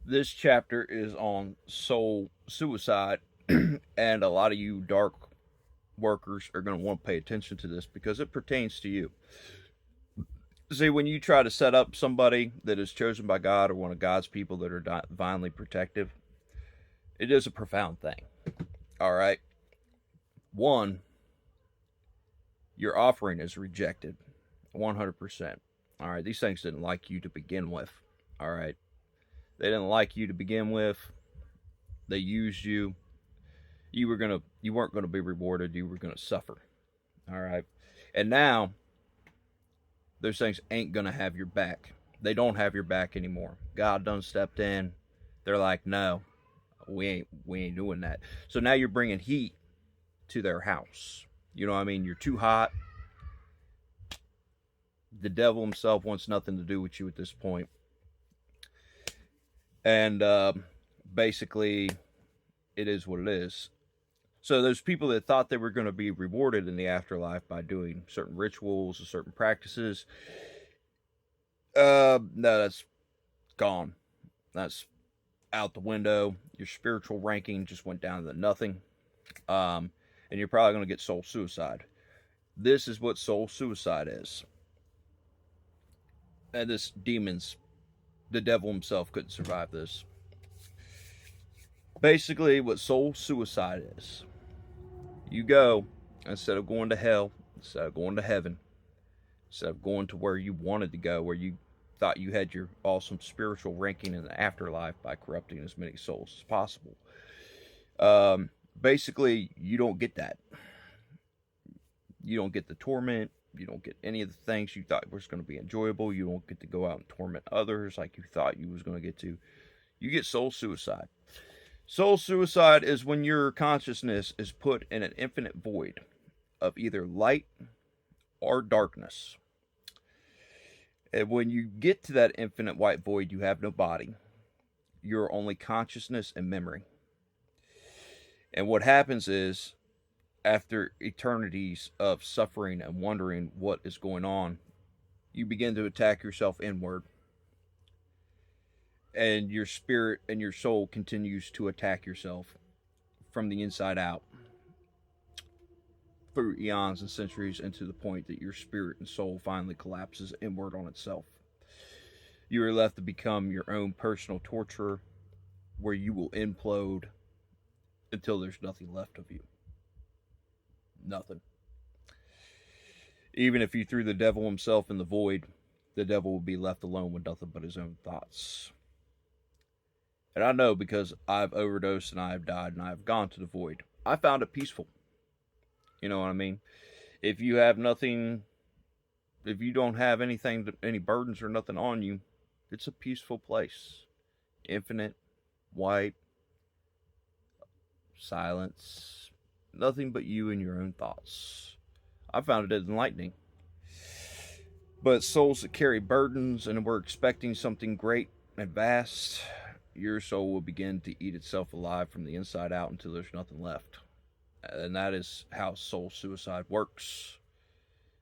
This chapter is on soul suicide, and a lot of you dark workers are going to want to pay attention to this because it pertains to you. See, when you try to set up somebody that is chosen by God or one of God's people that are divinely protective, it is a profound thing. All right. One, your offering is rejected 100%. All right. These things didn't like you to begin with. All right. They didn't like you to begin with. They used you. You weren't gonna be rewarded. You were gonna suffer. All right. And now those things ain't gonna have your back. They don't have your back anymore. God done stepped in. They're like, no, we ain't doing that. So now you're bringing heat to their house. You know what I mean? You're too hot. The devil himself wants nothing to do with you at this point. And basically, it is what it is. So those people that thought they were going to be rewarded in the afterlife by doing certain rituals or certain practices, no, that's gone. That's out the window. Your spiritual ranking just went down to nothing. And you're probably going to get soul suicide. This is what soul suicide is. And this demons, the devil himself couldn't survive this. Basically, what soul suicide is, you go, instead of going to hell, instead of going to heaven, instead of going to where you wanted to go, where you thought you had your awesome spiritual ranking in the afterlife by corrupting as many souls as possible. Basically, you don't get that. You don't get the torment. You don't get any of the things you thought was going to be enjoyable. You don't get to go out and torment others like you thought you was going to get to. You get soul suicide. Soul suicide is when your consciousness is put in an infinite void of either light or darkness. And when you get to that infinite white void, you have no body. You're only consciousness and memory. And what happens is, after eternities of suffering and wondering what is going on, you begin to attack yourself inward. And your spirit and your soul continues to attack yourself from the inside out through eons and centuries, and to the point that your spirit and soul finally collapses inward on itself. You are left to become your own personal torturer, where you will implode until there's nothing left of you. Nothing. Even if you threw the devil himself in the void, the devil will be left alone with nothing but his own thoughts. And I know, because I've overdosed and I've died and I've gone to the void. I found it peaceful. You know what I mean? If you have nothing, if you don't have anything, any burdens or nothing on you, it's a peaceful place. Infinite, white, silence, nothing but you and your own thoughts. I found it enlightening. But souls that carry burdens and were expecting something great and vast, your soul will begin to eat itself alive from the inside out until there's nothing left. And that is how soul suicide works.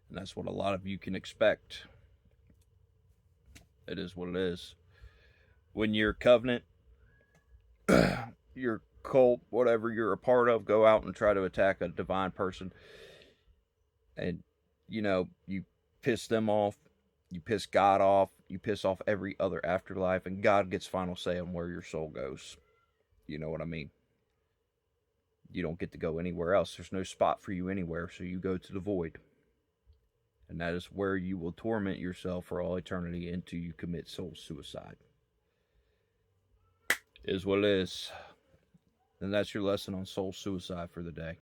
And that's what a lot of you can expect. It is what it is. When your covenant, your cult, whatever you're a part of, go out and try to attack a divine person, and you piss them off, you piss God off, you piss off every other afterlife, and God gets final say on where your soul goes. You know what I mean? You don't get to go anywhere else. There's no spot for you anywhere, so you go to the void. And that is where you will torment yourself for all eternity until you commit soul suicide. It is what it is. And that's your lesson on soul suicide for the day.